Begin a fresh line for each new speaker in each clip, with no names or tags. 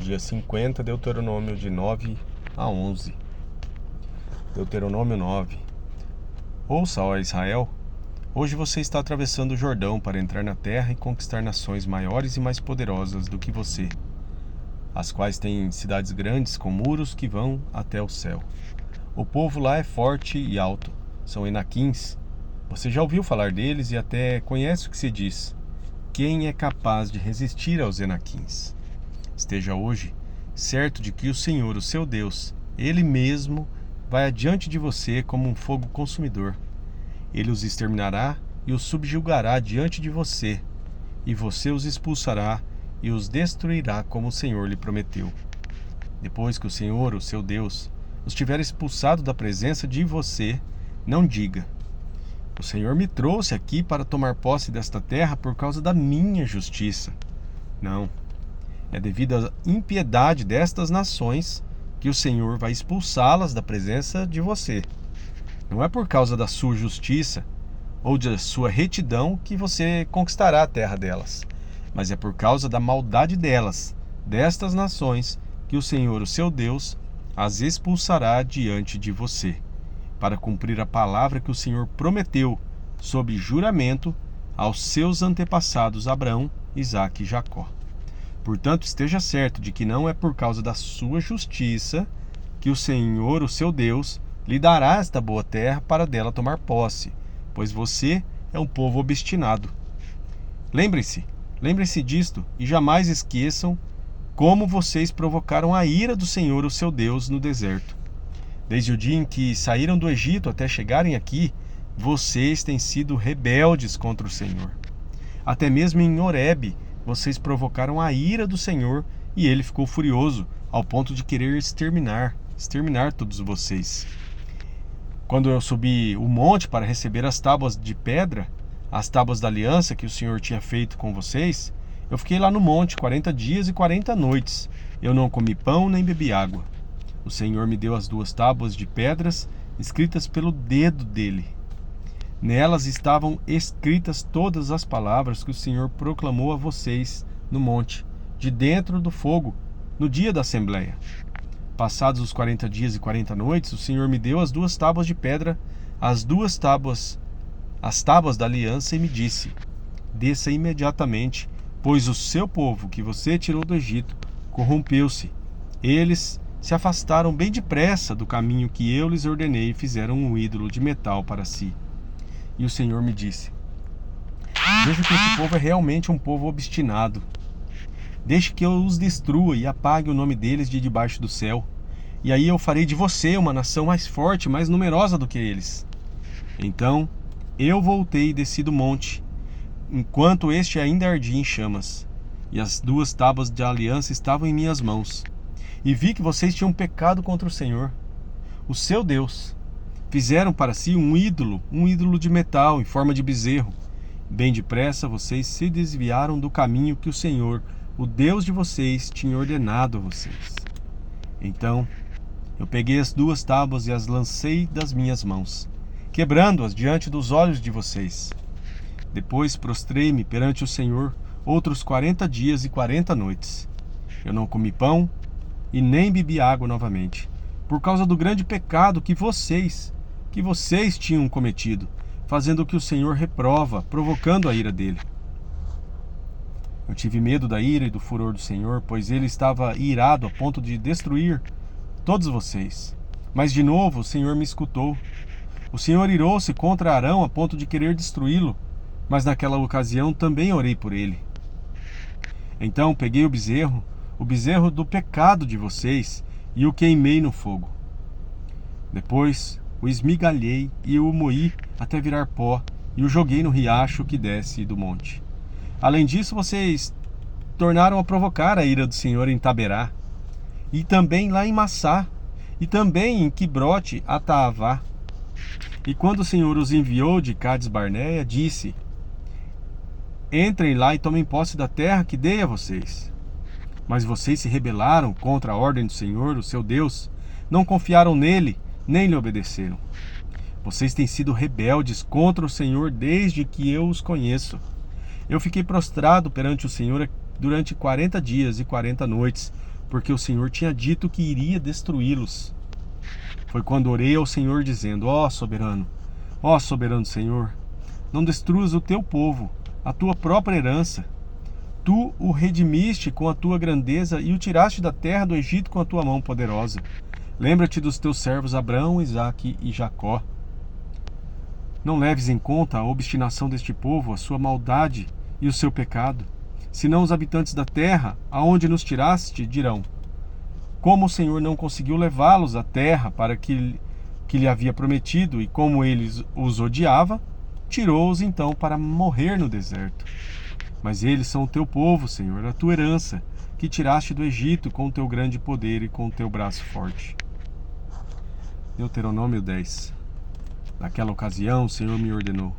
dia 50, Deuteronômio de 9 a 11. Deuteronômio 9. Ouça, ó Israel, hoje você está atravessando o Jordão para entrar na terra e conquistar nações maiores e mais poderosas do que você, as quais têm cidades grandes com muros que vão até o céu. O povo lá é forte e alto, são Enaquins. Você já ouviu falar deles e até conhece o que se diz. Quem é capaz de resistir aos Enaquins? Esteja hoje certo de que o Senhor, o seu Deus, Ele mesmo vai adiante de você como um fogo consumidor. Ele os exterminará e os subjugará diante de você, e você os expulsará e os destruirá como o Senhor lhe prometeu. Depois que o Senhor, o seu Deus, os tiver expulsado da presença de você, não diga: o Senhor me trouxe aqui para tomar posse desta terra por causa da minha justiça. Não. É devido à impiedade destas nações que o Senhor vai expulsá-las da presença de você. Não é por causa da sua justiça ou da sua retidão que você conquistará a terra delas, mas é por causa da maldade delas, destas nações, que o Senhor, o seu Deus, as expulsará diante de você, para cumprir a palavra que o Senhor prometeu, sob juramento, aos seus antepassados Abraão, Isaque e Jacó. Portanto, esteja certo de que não é por causa da sua justiça que o Senhor, o seu Deus, lhe dará esta boa terra para dela tomar posse, pois você é um povo obstinado. Lembrem-se disto e jamais esqueçam como vocês provocaram a ira do Senhor, o seu Deus, no deserto. Desde o dia em que saíram do Egito até chegarem aqui, vocês têm sido rebeldes contra o Senhor. Até mesmo em Horebe, vocês provocaram a ira do Senhor e ele ficou furioso, ao ponto de querer exterminar todos vocês. Quando eu subi o monte para receber as tábuas de pedra, as tábuas da aliança que o Senhor tinha feito com vocês, eu fiquei lá no monte 40 dias e 40 noites. Eu não comi pão nem bebi água. O Senhor me deu as 2 tábuas de pedras escritas pelo dedo dele. Nelas estavam escritas todas as palavras que o Senhor proclamou a vocês no monte, de dentro do fogo, no dia da assembleia. Passados os 40 dias e 40 noites, o Senhor me deu as 2 tábuas de pedra, as tábuas da aliança, e me disse: desça imediatamente, pois o seu povo que você tirou do Egito corrompeu-se. Eles se afastaram bem depressa do caminho que eu lhes ordenei e fizeram um ídolo de metal para si. E o Senhor me disse: veja que esse povo é realmente um povo obstinado. Deixe que eu os destrua e apague o nome deles de debaixo do céu. E aí eu farei de você uma nação mais forte, mais numerosa do que eles. Então eu voltei e desci do monte, enquanto este ainda ardia em chamas, e as 2 tábuas de aliança estavam em minhas mãos. E vi que vocês tinham pecado contra o Senhor, o seu Deus. Fizeram para si um ídolo de metal em forma de bezerro. Bem depressa vocês se desviaram do caminho que o Senhor, o Deus de vocês, tinha ordenado a vocês. Então eu peguei as 2 tábuas e as lancei das minhas mãos, quebrando-as diante dos olhos de vocês. Depois prostrei-me perante o Senhor outros 40 dias e 40 noites. Eu não comi pão e nem bebi água novamente, por causa do grande pecado que vocês tinham cometido, fazendo o que o Senhor reprova, provocando a ira dele. Eu tive medo da ira e do furor do Senhor, pois ele estava irado a ponto de destruir todos vocês. Mas de novo o Senhor me escutou. O Senhor irou-se contra Arão a ponto de querer destruí-lo, mas naquela ocasião também orei por ele. Então peguei o bezerro do pecado de vocês, e o queimei no fogo. Depois o esmigalhei e o moí até virar pó, e o joguei no riacho que desce do monte. Além disso, vocês tornaram a provocar a ira do Senhor em Taberá, e também lá em Massá, e também em Quibrote Ataavá. E quando o Senhor os enviou de Cades Barneia, disse: entrem lá e tomem posse da terra que dei a vocês. Mas vocês se rebelaram contra a ordem do Senhor, o seu Deus, não confiaram nele, nem lhe obedeceram. Vocês têm sido rebeldes contra o Senhor desde que eu os conheço. Eu fiquei prostrado perante o Senhor durante 40 dias e 40 noites, porque o Senhor tinha dito que iria destruí-los. Foi quando orei ao Senhor dizendo: ó soberano Senhor, não destruas o teu povo, a tua própria herança. Tu o redimiste com a tua grandeza e o tiraste da terra do Egito com a tua mão poderosa. Lembra-te dos teus servos Abraão, Isaque e Jacó. Não leves em conta a obstinação deste povo, a sua maldade e o seu pecado. Senão os habitantes da terra, aonde nos tiraste, dirão: como o Senhor não conseguiu levá-los à terra para que lhe havia prometido, e como ele os odiava, tirou-os então para morrer no deserto. Mas eles são o teu povo, Senhor, a tua herança, que tiraste do Egito com o teu grande poder e com o teu braço forte. Deuteronômio 10. Naquela ocasião, o Senhor me ordenou: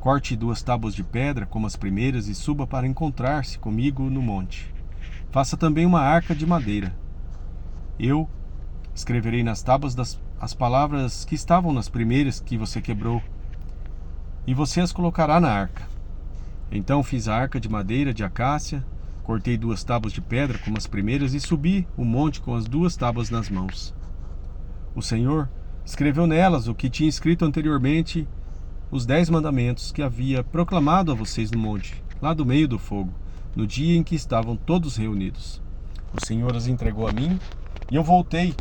corte 2 tábuas de pedra, como as primeiras, e suba para encontrar-se comigo no monte. Faça também uma arca de madeira. Eu escreverei nas tábuas as palavras que estavam nas primeiras que você quebrou, e você as colocará na arca. Então fiz a arca de madeira de acácia, cortei 2 tábuas de pedra como as primeiras e subi o monte com as 2 tábuas nas mãos. O Senhor escreveu nelas o que tinha escrito anteriormente, os 10 mandamentos que havia proclamado a vocês no monte, lá do meio do fogo, no dia em que estavam todos reunidos. O Senhor as entregou a mim, e eu voltei,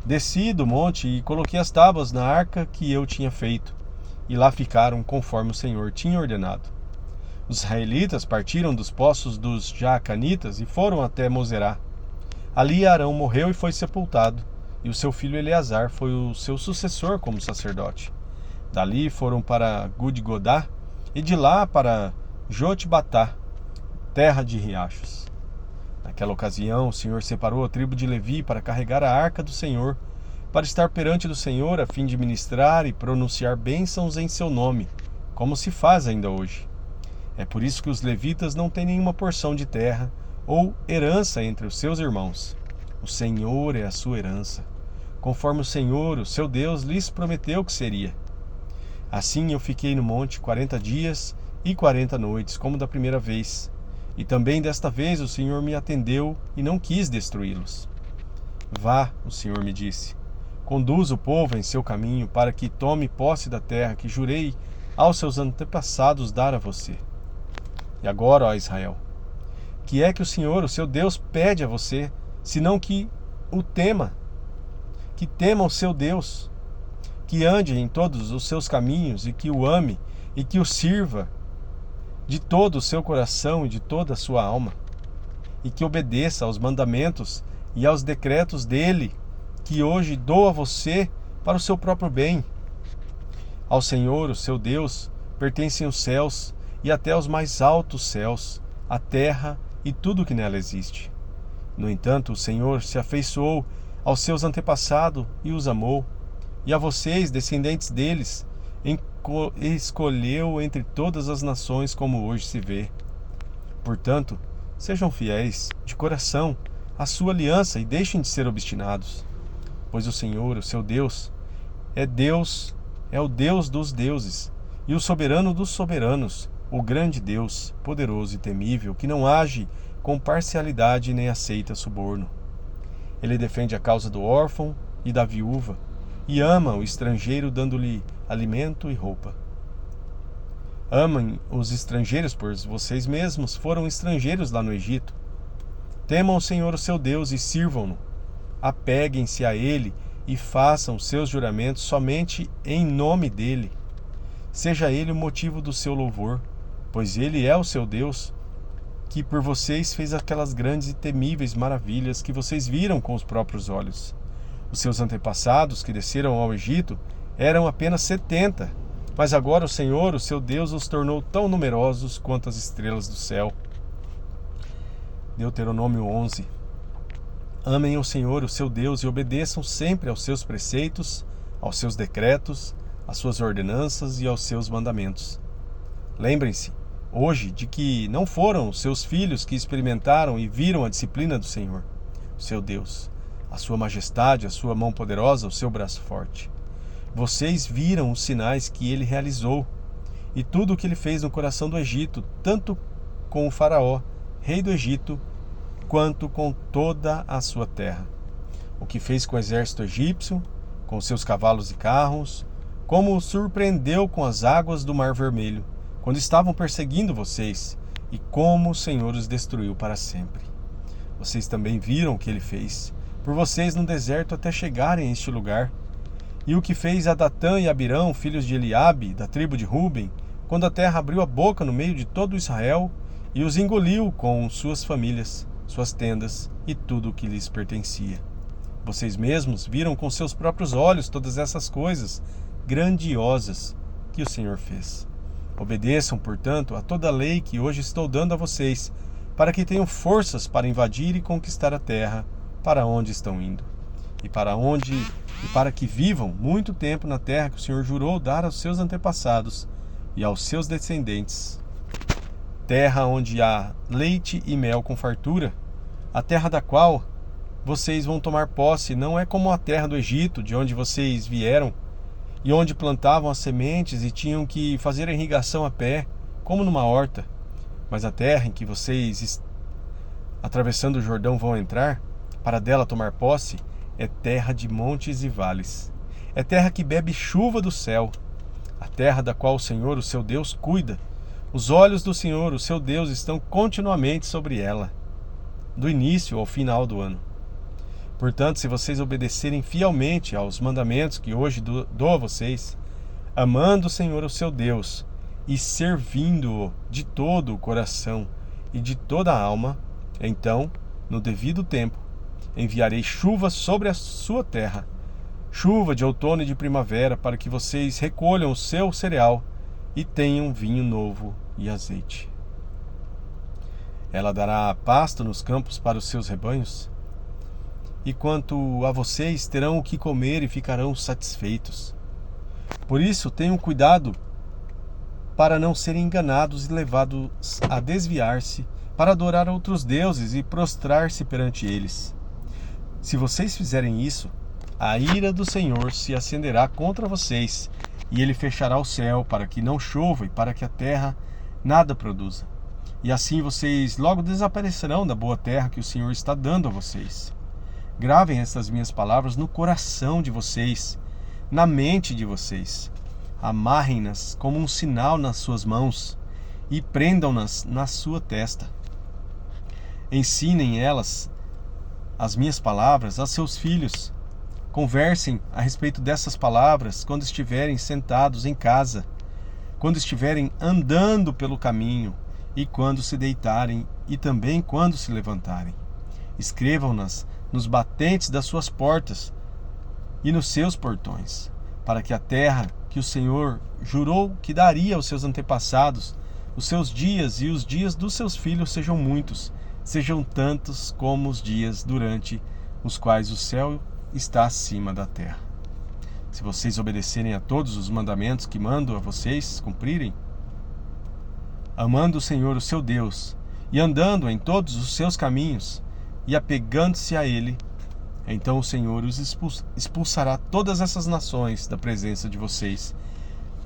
desci do monte e coloquei as tábuas na arca que eu tinha feito, e lá ficaram conforme o Senhor tinha ordenado. Os israelitas partiram dos poços dos Jaacanitas e foram até Moserá. Ali Arão morreu e foi sepultado, e o seu filho Eleazar foi o seu sucessor como sacerdote. Dali foram para Gudgodá, e de lá para Jotbatá, terra de riachos. Naquela ocasião, o Senhor separou a tribo de Levi para carregar a arca do Senhor, para estar perante do Senhor, a fim de ministrar e pronunciar bênçãos em seu nome, como se faz ainda hoje. É por isso que os levitas não têm nenhuma porção de terra ou herança entre os seus irmãos. O Senhor é a sua herança, conforme o Senhor, o seu Deus, lhes prometeu que seria. Assim eu fiquei no monte 40 dias e 40 noites, como da primeira vez. E também desta vez o Senhor me atendeu e não quis destruí-los. Vá, o Senhor me disse, conduza o povo em seu caminho para que tome posse da terra que jurei aos seus antepassados dar a você. E agora, ó Israel, que é que o Senhor, o seu Deus, pede a você, senão que o tema, que tema o seu Deus, que ande em todos os seus caminhos e que o ame e que o sirva de todo o seu coração e de toda a sua alma, e que obedeça aos mandamentos e aos decretos dele, que hoje dou a você para o seu próprio bem. Ao Senhor, o seu Deus, pertencem os céus e até os mais altos céus, a terra e tudo que nela existe. No entanto, o Senhor se afeiçoou aos seus antepassados e os amou, e a vocês, descendentes deles, escolheu entre todas as nações, como hoje se vê. Portanto, sejam fiéis de coração à sua aliança e deixem de ser obstinados, pois o Senhor, o seu Deus, é o Deus dos deuses e o soberano dos soberanos, o grande Deus, poderoso e temível, que não age com parcialidade nem aceita suborno. Ele defende a causa do órfão e da viúva e ama o estrangeiro, dando-lhe alimento e roupa. Amem os estrangeiros, pois vocês mesmos foram estrangeiros lá no Egito. Temam o Senhor, o seu Deus, e sirvam-no. Apeguem-se a ele e façam seus juramentos somente em nome dele. Seja ele o motivo do seu louvor, pois ele é o seu Deus, que por vocês fez aquelas grandes e temíveis maravilhas que vocês viram com os próprios olhos. Os seus antepassados que desceram ao Egito eram apenas 70, mas agora o Senhor, o seu Deus, os tornou tão numerosos quanto as estrelas do céu. Deuteronômio 11. Amem o Senhor, o seu Deus, e obedeçam sempre aos seus preceitos, aos seus decretos, às suas ordenanças e aos seus mandamentos. Lembrem-se, hoje, de que não foram os seus filhos que experimentaram e viram a disciplina do Senhor, o seu Deus, a sua majestade, a sua mão poderosa, o seu braço forte. Vocês viram os sinais que ele realizou e tudo o que ele fez no coração do Egito, tanto com o faraó, rei do Egito, quanto com toda a sua terra. O que fez com o exército egípcio, com seus cavalos e carros, como o surpreendeu com as águas do Mar Vermelho, quando estavam perseguindo vocês, e como o Senhor os destruiu para sempre. Vocês também viram o que ele fez por vocês no deserto até chegarem a este lugar, e o que fez a Datã e Abirão, filhos de Eliabe, da tribo de Ruben, quando a terra abriu a boca no meio de todo Israel e os engoliu com suas famílias, suas tendas e tudo o que lhes pertencia. Vocês mesmos viram com seus próprios olhos todas essas coisas grandiosas que o Senhor fez. Obedeçam, portanto, a toda a lei que hoje estou dando a vocês, para que tenham forças para invadir e conquistar a terra para onde estão indo, e para que vivam muito tempo na terra que o Senhor jurou dar aos seus antepassados e aos seus descendentes. Terra onde há leite e mel com fartura, a terra da qual vocês vão tomar posse não é como a terra do Egito, de onde vocês vieram, e onde plantavam as sementes e tinham que fazer a irrigação a pé, como numa horta, mas a terra em que vocês, atravessando o Jordão, vão entrar, para dela tomar posse, é terra de montes e vales. É terra que bebe chuva do céu, a terra da qual o Senhor, o seu Deus, cuida. Os olhos do Senhor, o seu Deus, estão continuamente sobre ela, do início ao final do ano. Portanto, se vocês obedecerem fielmente aos mandamentos que hoje dou a vocês, amando o Senhor, o seu Deus, e servindo-o de todo o coração e de toda a alma, então, no devido tempo, enviarei chuva sobre a sua terra, chuva de outono e de primavera, para que vocês recolham o seu cereal e tenham vinho novo e azeite. Ela dará pasto nos campos para os seus rebanhos, e quanto a vocês, terão o que comer e ficarão satisfeitos. Por isso, tenham cuidado para não serem enganados e levados a desviar-se para adorar outros deuses e prostrar-se perante eles. Se vocês fizerem isso, a ira do Senhor se acenderá contra vocês, e ele fechará o céu para que não chova e para que a terra nada produza. E assim vocês logo desaparecerão da boa terra que o Senhor está dando a vocês. Gravem estas minhas palavras no coração de vocês, na mente de vocês. Amarrem-nas como um sinal nas suas mãos e prendam-nas na sua testa. Ensinem elas, as minhas palavras, a seus filhos. Conversem a respeito dessas palavras quando estiverem sentados em casa, quando estiverem andando pelo caminho e quando se deitarem e também quando se levantarem. Escrevam-nas nos batentes das suas portas e nos seus portões, para que a terra que o Senhor jurou que daria aos seus antepassados, os seus dias e os dias dos seus filhos sejam muitos, sejam tantos como os dias durante os quais o céu está acima da terra. Se vocês obedecerem a todos os mandamentos que mando a vocês cumprirem, amando o Senhor, o seu Deus, e andando em todos os seus caminhos, e apegando-se a ele, então o Senhor os expulsará todas essas nações da presença de vocês,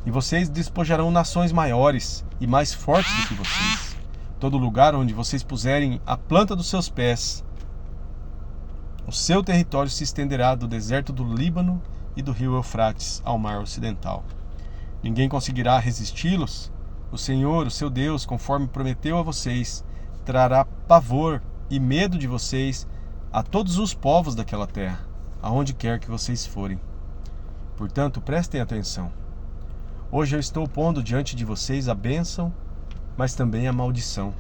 e vocês despojarão nações maiores e mais fortes do que vocês. Todo lugar onde vocês puserem a planta dos seus pés, o seu território se estenderá do deserto do Líbano e do rio Eufrates ao mar ocidental. Ninguém conseguirá resisti-los. O Senhor, o seu Deus, conforme prometeu a vocês, trará pavor e medo de vocês a todos os povos daquela terra, aonde quer que vocês forem. Portanto, prestem atenção. Hoje eu estou pondo diante de vocês a bênção, mas também a maldição.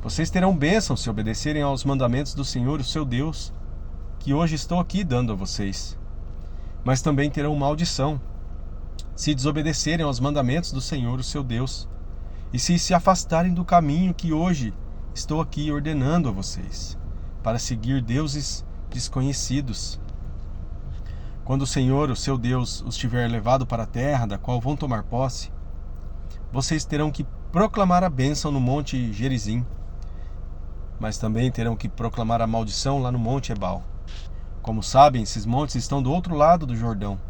Vocês terão bênção se obedecerem aos mandamentos do Senhor, o seu Deus, que hoje estou aqui dando a vocês. Mas também terão maldição se desobedecerem aos mandamentos do Senhor, o seu Deus, e se afastarem do caminho que hoje estou aqui ordenando a vocês, para seguir deuses desconhecidos. Quando o Senhor, o seu Deus, os tiver levado para a terra da qual vão tomar posse, vocês terão que proclamar a bênção no monte Gerizim, mas também terão que proclamar a maldição lá no monte Ebal. Como sabem, esses montes estão do outro lado do Jordão,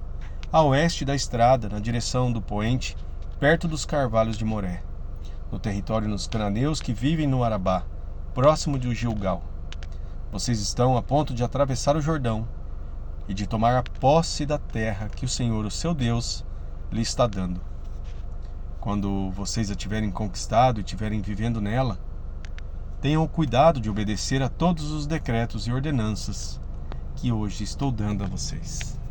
a oeste da estrada, na direção do poente, perto dos carvalhos de Moré, no território dos cananeus que vivem no Arabá, próximo de Gilgal. Vocês estão a ponto de atravessar o Jordão e de tomar a posse da terra que o Senhor, o seu Deus, lhe está dando. Quando vocês a tiverem conquistado e estiverem vivendo nela, tenham o cuidado de obedecer a todos os decretos e ordenanças que hoje estou dando a vocês.